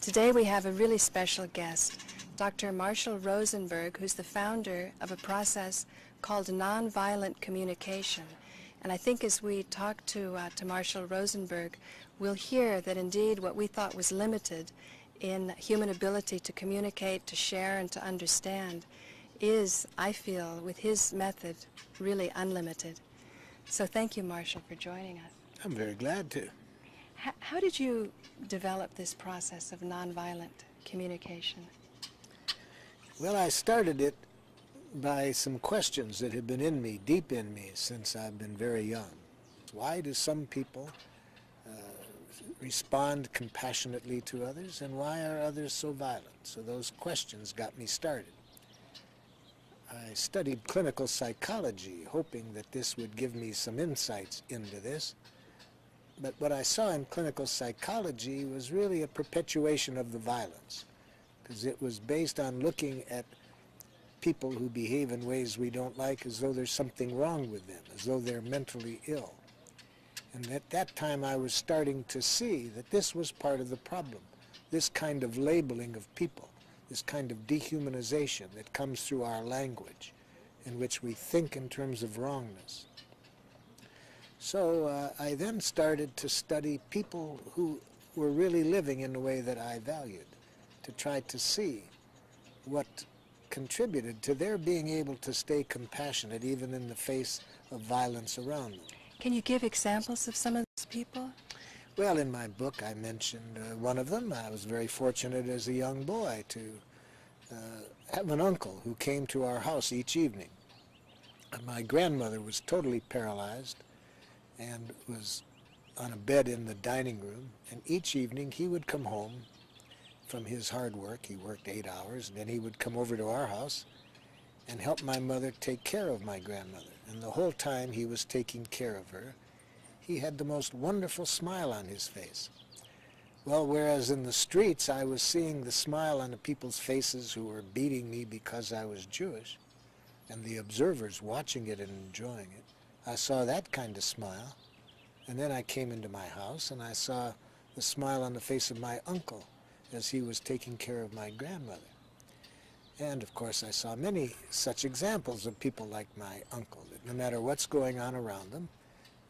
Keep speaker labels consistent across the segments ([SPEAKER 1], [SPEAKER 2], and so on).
[SPEAKER 1] Today we have a really special guest, Dr. Marshall Rosenberg, who's the founder of a process called nonviolent communication. And I think as we talk to Marshall Rosenberg, we'll hear that indeed what we thought was limited in human ability to communicate, to share, and to understand is, I feel, with his method, really unlimited. So thank you, Marshall, for joining us.
[SPEAKER 2] I'm very glad to.
[SPEAKER 1] How did you develop this process of nonviolent communication?
[SPEAKER 2] Well, I started it by some questions that have been in me, deep in me, since I've been very young. Why do some people respond compassionately to others, and why are others so violent? So those questions got me started. I studied clinical psychology, hoping that this would give me some insights into this. But what I saw in clinical psychology was really a perpetuation of the violence, because it was based on looking at people who behave in ways we don't like as though there's something wrong with them, as though they're mentally ill. And at that time I was starting to see that this was part of the problem, this kind of labeling of people, this kind of dehumanization that comes through our language, in which we think in terms of wrongness. So I then started to study people who were really living in the way that I valued, to try to see what contributed to their being able to stay compassionate even in the face of violence around them.
[SPEAKER 1] Can you give examples of some of those people?
[SPEAKER 2] Well, in my book I mentioned one of them. I was very fortunate as a young boy to have an uncle who came to our house each evening. And my grandmother was totally paralyzed and was on a bed in the dining room, and each evening he would come home from his hard work. He worked 8 hours, and then he would come over to our house and help my mother take care of my grandmother. And the whole time he was taking care of her, he had the most wonderful smile on his face. Well, whereas in the streets I was seeing the smile on the people's faces who were beating me because I was Jewish, and the observers watching it and enjoying it, I saw that kind of smile. And then I came into my house and I saw the smile on the face of my uncle as he was taking care of my grandmother. And of course I saw many such examples of people like my uncle, that no matter what's going on around them,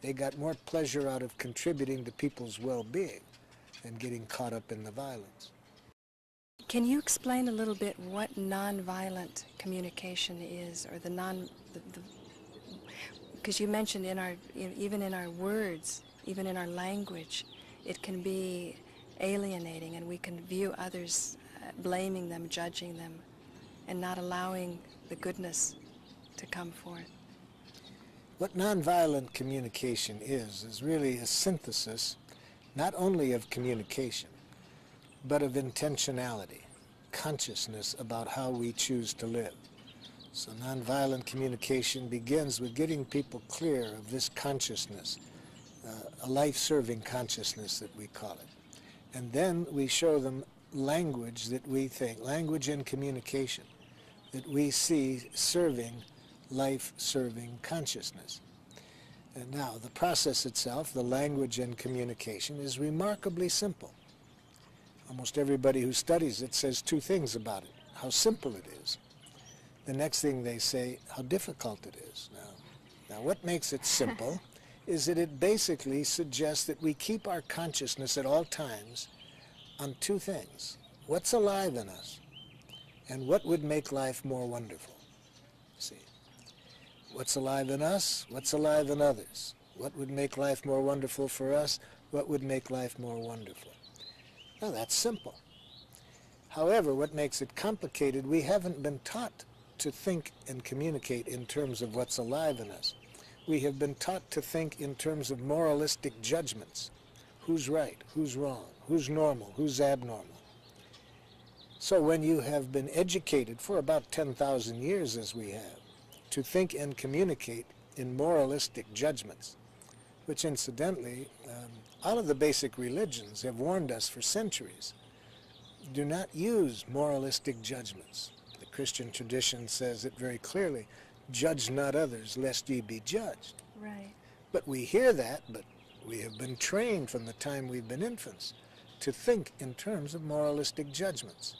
[SPEAKER 2] they got more pleasure out of contributing to people's well-being than getting caught up in the violence.
[SPEAKER 1] Can you explain a little bit what nonviolent communication is, or because you mentioned even in our words, even in our language, it can be alienating, and we can view others blaming them, judging them, and not allowing the goodness to come forth.
[SPEAKER 2] What nonviolent communication is really a synthesis not only of communication, but of intentionality, consciousness about how we choose to live. So nonviolent communication begins with getting people clear of this consciousness, a life-serving consciousness that we call it. And then we show them language that we think, language and communication, that we see serving life-serving consciousness. And now the process itself, the language and communication, is remarkably simple. Almost everybody who studies it says two things about it: how simple it is. The next thing they say, how difficult it is. Now what makes it simple is that it basically suggests that we keep our consciousness at all times on two things: what's alive in us, and what would make life more wonderful. See, what's alive in us, what's alive in others, what would make life more wonderful for us, what would make life more wonderful. Now that's simple. However, what makes it complicated, we haven't been taught to think and communicate in terms of what's alive in us. We have been taught to think in terms of moralistic judgments. Who's right, who's wrong, who's normal, who's abnormal. So when you have been educated for about 10,000 years, as we have, to think and communicate in moralistic judgments, which incidentally, all of the basic religions have warned us for centuries, do not use moralistic judgments. The Christian tradition says it very clearly: judge not others, lest ye be judged.
[SPEAKER 1] Right.
[SPEAKER 2] But we hear that, but we have been trained from the time we've been infants to think in terms of moralistic judgments.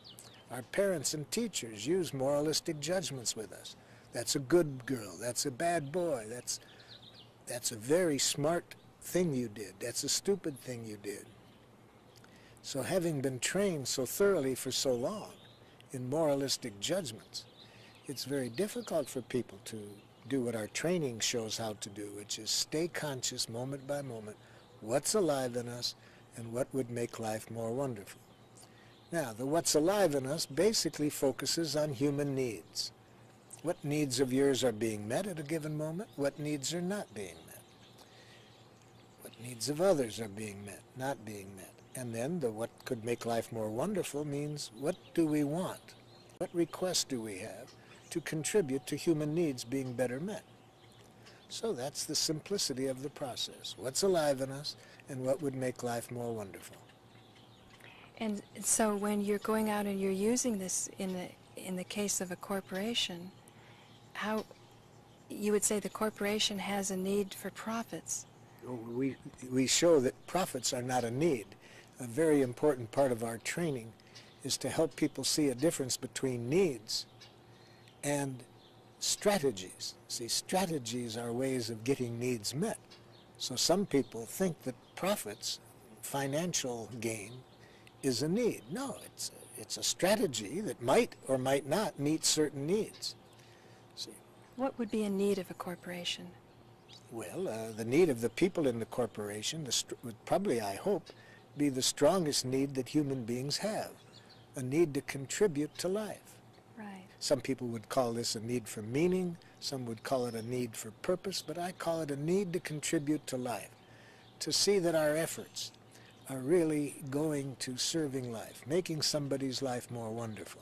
[SPEAKER 2] Our parents and teachers use moralistic judgments with us. That's a good girl, that's a bad boy, that's a very smart thing you did, that's a stupid thing you did. So having been trained so thoroughly for so long in moralistic judgments, it's very difficult for people to do what our training shows how to do, which is stay conscious moment by moment, what's alive in us and what would make life more wonderful. Now, the what's alive in us basically focuses on human needs. What needs of yours are being met at a given moment? What needs are not being met? What needs of others are being met, not being met? And then the what could make life more wonderful means what do we want? What requests do we have to contribute to human needs being better met? So that's the simplicity of the process. What's alive in us and what would make life more wonderful.
[SPEAKER 1] And so when you're going out and you're using this in the case of a corporation, how you would say the corporation has a need for profits?
[SPEAKER 2] We show that profits are not a need. A very important part of our training is to help people see a difference between needs and strategies. See, strategies are ways of getting needs met. So some people think that profits, financial gain, is a need. No, it's a strategy that might or might not meet certain needs. See,
[SPEAKER 1] what would be a need of a corporation?
[SPEAKER 2] Well, the need of the people in the corporation would probably, I hope, be the strongest need that human beings have, a need to contribute to life.
[SPEAKER 1] Right.
[SPEAKER 2] Some people would call this a need for meaning, some would call it a need for purpose, but I call it a need to contribute to life, to see that our efforts are really going to serving life, making somebody's life more wonderful.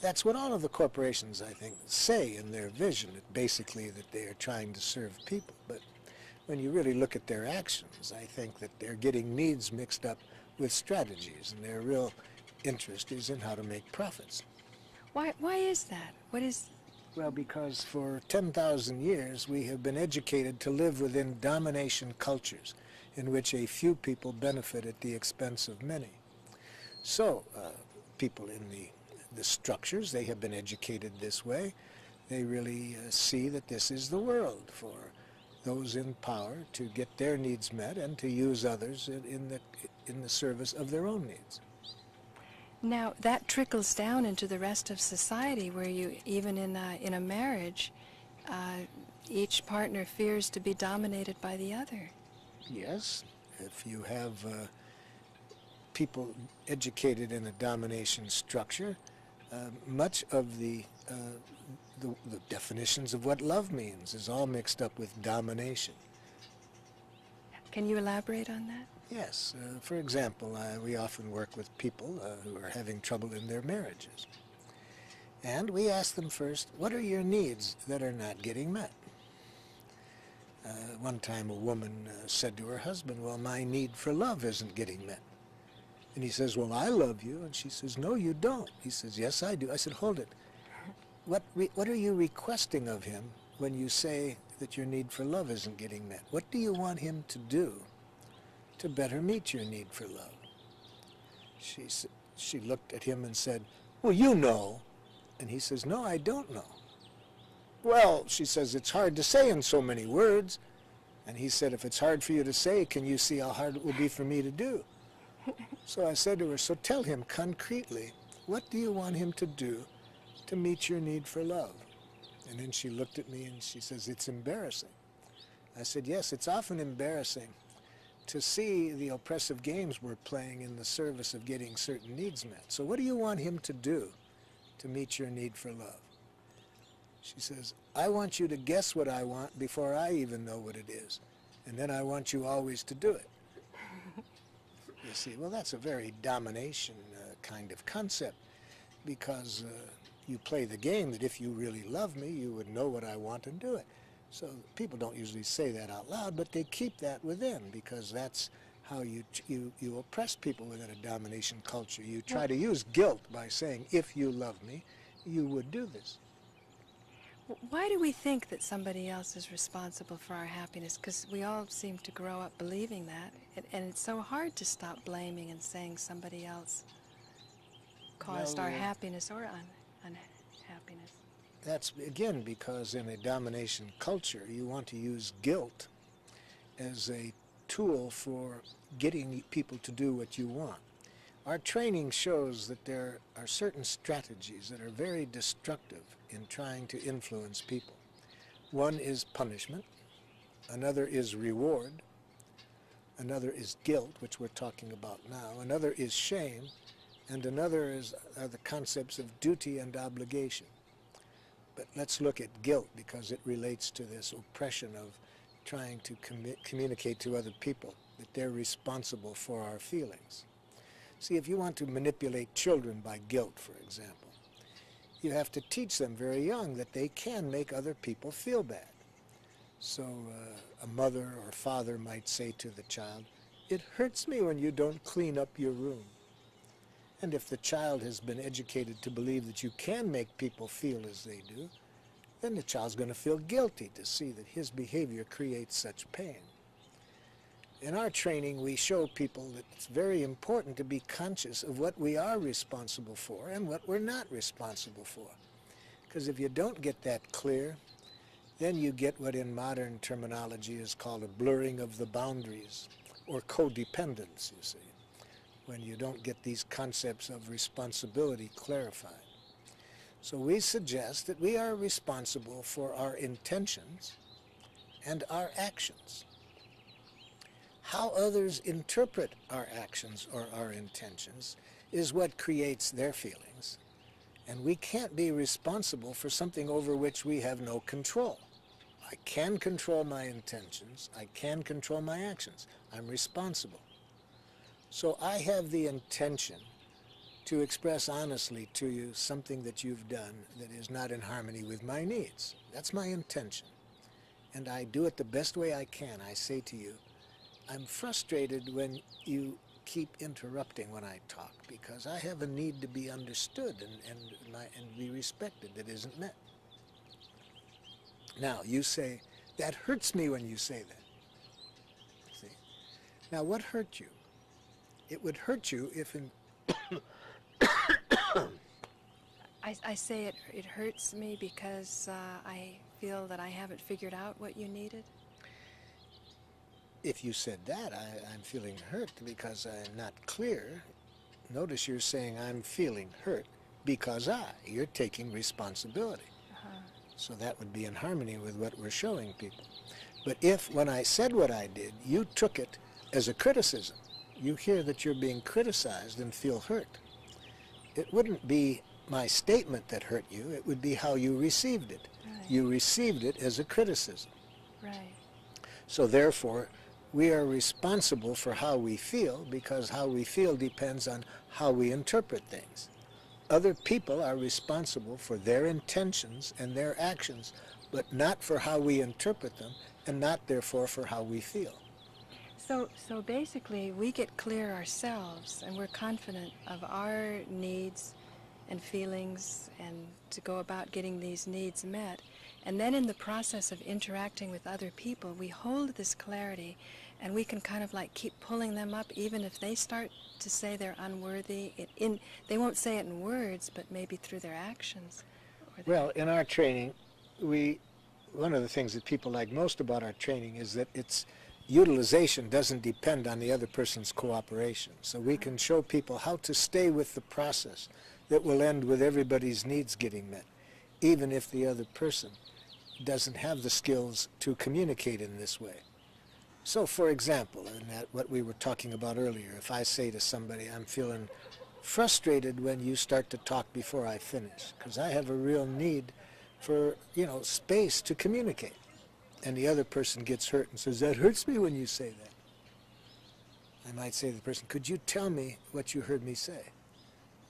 [SPEAKER 2] That's what all of the corporations, I think, say in their vision, basically that they are trying to serve people. But when you really look at their actions, I think that they're getting needs mixed up with strategies, and their real interest is in how to make profits.
[SPEAKER 1] Why is that? What is...
[SPEAKER 2] Well, because for 10,000 years we have been educated to live within domination cultures in which a few people benefit at the expense of many. So people in the structures, they have been educated this way. They really see that this is the world for those in power to get their needs met and to use others in the service of their own needs.
[SPEAKER 1] Now, that trickles down into the rest of society where you, even in a marriage, each partner fears to be dominated by the other. Yes,
[SPEAKER 2] if you have people educated in a domination structure, much of the definitions of what love means is all mixed up with domination.
[SPEAKER 1] Can you elaborate on that?
[SPEAKER 2] Yes. For example, we often work with people who are having trouble in their marriages. And we ask them first, what are your needs that are not getting met? One time a woman said to her husband, well, my need for love isn't getting met. And he says, well, I love you. And she says, no, you don't. He says, yes, I do. I said, hold it. What are you requesting of him when you say that your need for love isn't getting met? What do you want him to do to better meet your need for love? She looked at him and said, well, you know. And he says, no, I don't know. Well, she says, it's hard to say in so many words. And he said, if it's hard for you to say, can you see how hard it will be for me to do? So I said to her, so tell him concretely, what do you want him to do to meet your need for love? And then she looked at me and she says, it's embarrassing. I said, yes, it's often embarrassing to see the oppressive games we're playing in the service of getting certain needs met. So what do you want him to do to meet your need for love? She says, I want you to guess what I want before I even know what it is. And then I want you always to do it. You see, well, that's a very domination kind of concept, because you play the game that if you really love me, you would know what I want and do it. So people don't usually say that out loud, but they keep that within, because that's how you oppress people within a domination culture. You try to use guilt by saying, if you love me, you would do this.
[SPEAKER 1] Why do we think that somebody else is responsible for our happiness? Because we all seem to grow up believing that, and it's so hard to stop blaming and saying somebody else caused our happiness or unhappiness.
[SPEAKER 2] That's, again, because in a domination culture, you want to use guilt as a tool for getting people to do what you want. Our training shows that there are certain strategies that are very destructive in trying to influence people. One is punishment, another is reward, another is guilt, which we're talking about now, another is shame, and another are the concepts of duty and obligation. But let's look at guilt because it relates to this oppression of trying to communicate to other people that they're responsible for our feelings. See, if you want to manipulate children by guilt, for example, you have to teach them very young that they can make other people feel bad. So a mother or father might say to the child, "It hurts me when you don't clean up your room." And if the child has been educated to believe that you can make people feel as they do, then the child's going to feel guilty to see that his behavior creates such pain. In our training, we show people that it's very important to be conscious of what we are responsible for and what we're not responsible for. Because if you don't get that clear, then you get what in modern terminology is called a blurring of the boundaries, or codependence, you see, when you don't get these concepts of responsibility clarified. So we suggest that we are responsible for our intentions and our actions. How others interpret our actions or our intentions is what creates their feelings. And we can't be responsible for something over which we have no control. I can control my intentions. I can control my actions. I'm responsible. So I have the intention to express honestly to you something that you've done that is not in harmony with my needs. That's my intention. And I do it the best way I can. I say to you, I'm frustrated when you keep interrupting when I talk because I have a need to be understood and be respected that isn't met. Now, you say, that hurts me when you say that. See? Now, what hurt you? It would hurt you if in...
[SPEAKER 1] I say it hurts me because I feel that I haven't figured out what you needed.
[SPEAKER 2] If you said that, I'm feeling hurt because I'm not clear. Notice you're saying I'm feeling hurt because you're taking responsibility. So that would be in harmony with what we're showing people. But if, when I said what I did, you took it as a criticism, you hear that you're being criticized and feel hurt. It wouldn't be my statement that hurt you, it would be how you received it. Right. You received it as a criticism.
[SPEAKER 1] Right.
[SPEAKER 2] So therefore, we are responsible for how we feel because how we feel depends on how we interpret things. Other people are responsible for their intentions and their actions, but not for how we interpret them and not therefore for how we feel.
[SPEAKER 1] So basically we get clear ourselves and we're confident of our needs and feelings and to go about getting these needs met. And then in the process of interacting with other people, we hold this clarity and we can kind of like keep pulling them up even if they start to say they're unworthy. They won't say it in words, but maybe through their actions.
[SPEAKER 2] Well, in our training, one of the things that people like most about our training is that its utilization doesn't depend on the other person's cooperation. So we can show people how to stay with the process that will end with everybody's needs getting met, even if the other person doesn't have the skills to communicate in this way. So, for example, in that what we were talking about earlier, if I say to somebody, I'm feeling frustrated when you start to talk before I finish, because I have a real need for, space to communicate. And the other person gets hurt and says, that hurts me when you say that. I might say to the person, could you tell me what you heard me say?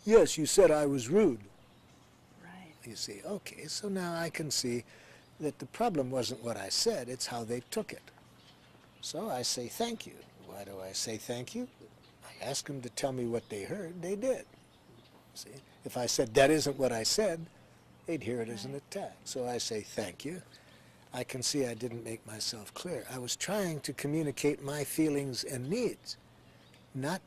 [SPEAKER 2] Yes, you said I was rude.
[SPEAKER 1] Right.
[SPEAKER 2] You see, okay, so now I can see that the problem wasn't what I said, it's how they took it. So I say thank you. Why do I say thank you? I ask them to tell me what they heard. They did. See, if I said that isn't what I said, they'd hear it as an attack. So I say, thank you. I can see I didn't make myself clear. I was trying to communicate my feelings and needs, not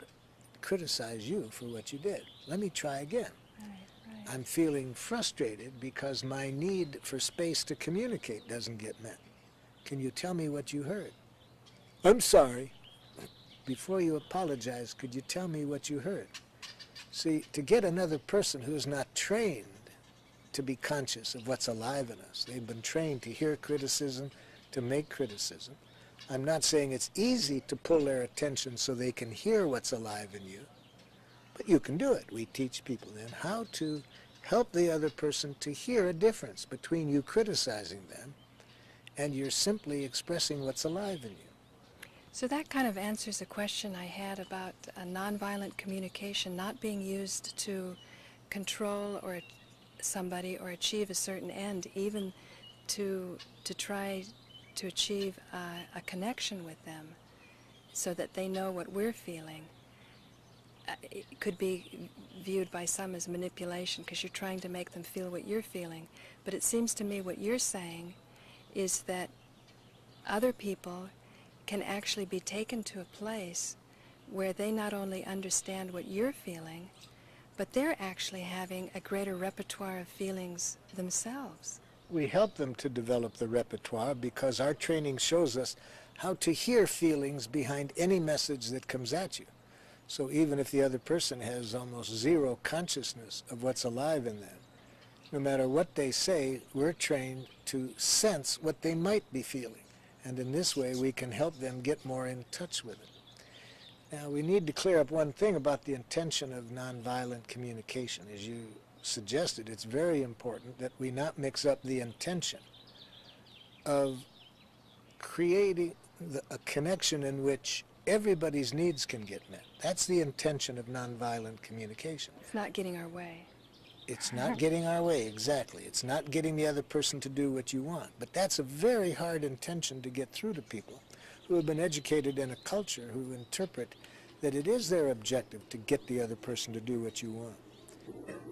[SPEAKER 2] criticize you for what you did. Let me try again. Right. I'm feeling frustrated because my need for space to communicate doesn't get met. Can you tell me what you heard? I'm sorry. Before you apologize, could you tell me what you heard? See, to get another person who is not trained to be conscious of what's alive in us, they've been trained to hear criticism, to make criticism. I'm not saying it's easy to pull their attention so they can hear what's alive in you, but you can do it. We teach people then how to help the other person to hear a difference between you criticizing them and you're simply expressing what's alive in you.
[SPEAKER 1] So that kind of answers a question I had about nonviolent communication not being used to control or somebody or achieve a certain end, even to try to achieve a connection with them so that they know what we're feeling. It could be viewed by some as manipulation because you're trying to make them feel what you're feeling. But it seems to me what you're saying is that other people can actually be taken to a place where they not only understand what you're feeling, but they're actually having a greater repertoire of feelings themselves.
[SPEAKER 2] We help them to develop the repertoire because our training shows us how to hear feelings behind any message that comes at you. So even if the other person has almost zero consciousness of what's alive in them, no matter what they say, we're trained to sense what they might be feeling. And in this way, we can help them get more in touch with it. Now, we need to clear up one thing about the intention of nonviolent communication. As you suggested, it's very important that we not mix up the intention of creating a connection in which everybody's needs can get met. That's the intention of nonviolent communication.
[SPEAKER 1] It's not getting our way.
[SPEAKER 2] It's not getting our way, exactly. It's not getting the other person to do what you want. But that's a very hard intention to get through to people who have been educated in a culture who interpret that it is their objective to get the other person to do what you want.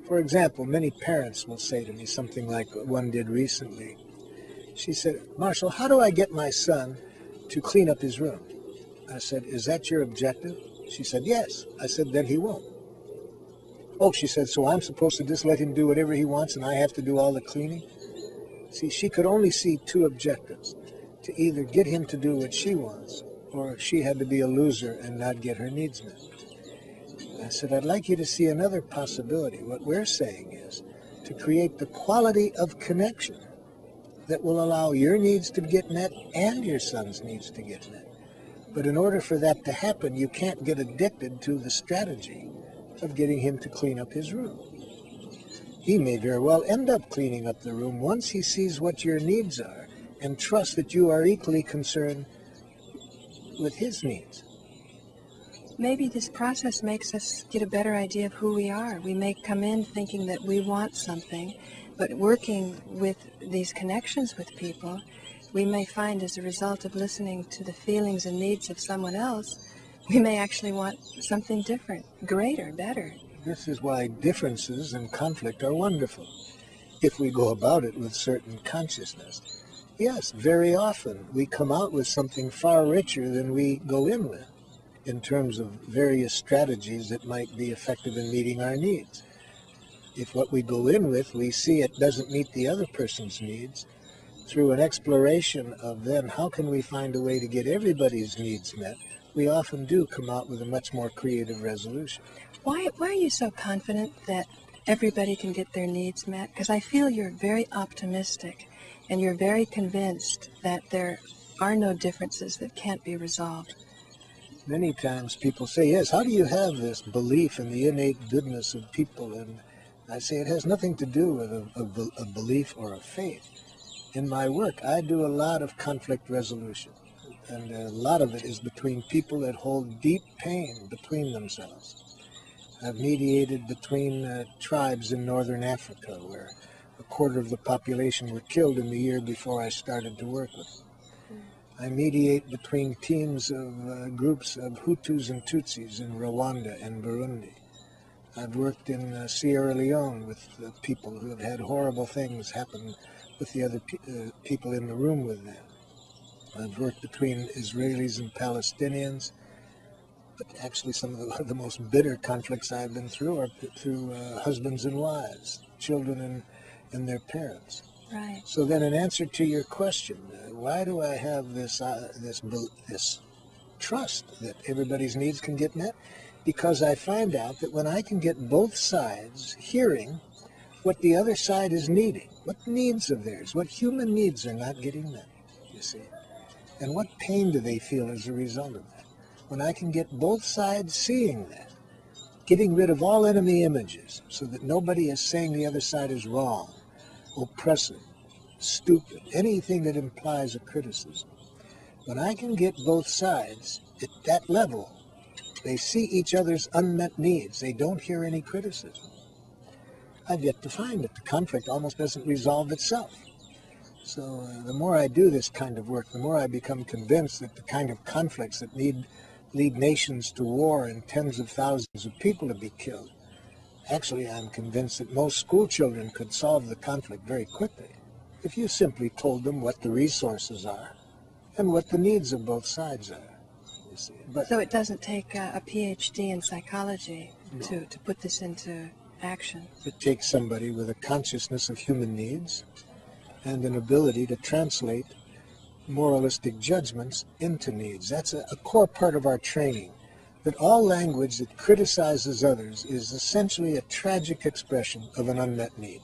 [SPEAKER 2] For example, many parents will say to me something like one did recently. She said, Marshall, how do I get my son to clean up his room? I said, is that your objective? She said, yes. I said, then he won't. Oh, she said, so I'm supposed to just let him do whatever he wants and I have to do all the cleaning? See, she could only see two objectives, to either get him to do what she wants, or she had to be a loser and not get her needs met. I said, I'd like you to see another possibility. What we're saying is to create the quality of connection that will allow your needs to get met and your son's needs to get met. But in order for that to happen, you can't get addicted to the strategy of getting him to clean up his room. He may very well end up cleaning up the room once he sees what your needs are and trusts that you are equally concerned with his needs.
[SPEAKER 1] Maybe this process makes us get a better idea of who we are. We may come in thinking that we want something, but working with these connections with people, we may find as a result of listening to the feelings and needs of someone else, we may actually want something different, greater, better.
[SPEAKER 2] This is why differences and conflict are wonderful, if we go about it with certain consciousness. Yes, very often we come out with something far richer than we go in with, in terms of various strategies that might be effective in meeting our needs. If what we go in with, we see it doesn't meet the other person's needs, through an exploration of then how can we find a way to get everybody's needs met, we often do come out with a much more creative resolution.
[SPEAKER 1] Why are you so confident that everybody can get their needs met? Because I feel you're very optimistic and you're very convinced that there are no differences that can't be resolved.
[SPEAKER 2] Many times people say, yes, how do you have this belief in the innate goodness of people? And I say it has nothing to do with a belief or a faith. In my work, I do a lot of conflict resolution. And a lot of it is between people that hold deep pain between themselves. I've mediated between tribes in northern Africa where a quarter of the population were killed in the year before I started to work with them. I mediate between teams of groups of Hutus and Tutsis in Rwanda and Burundi. I've worked in Sierra Leone with people who have had horrible things happen with the other people in the room with them. I've worked between Israelis and Palestinians, but actually some of the most bitter conflicts I've been through are through husbands and wives, children and their parents.
[SPEAKER 1] Right.
[SPEAKER 2] So then, in answer to your question, why do I have this trust that everybody's needs can get met? Because I find out that when I can get both sides hearing what the other side is needing, what needs of theirs, what human needs are not getting met, you see, and what pain do they feel as a result of that. When I can get both sides seeing that, getting rid of all enemy images so that nobody is saying the other side is wrong, oppressive, stupid, anything that implies a criticism. When I can get both sides at that level, they see each other's unmet needs. They don't hear any criticism. I've yet to find that the conflict almost doesn't resolve itself. So the more I do this kind of work, the more I become convinced that the kind of conflicts that lead nations to war and tens of thousands of people to be killed, actually I'm convinced that most school children could solve the conflict very quickly if you simply told them what the resources are and what the needs of both sides are. You see. But
[SPEAKER 1] so it doesn't take a PhD in psychology to put this into action.
[SPEAKER 2] It takes somebody with a consciousness of human needs and an ability to translate moralistic judgments into needs. That's a core part of our training, that all language that criticizes others is essentially a tragic expression of an unmet need.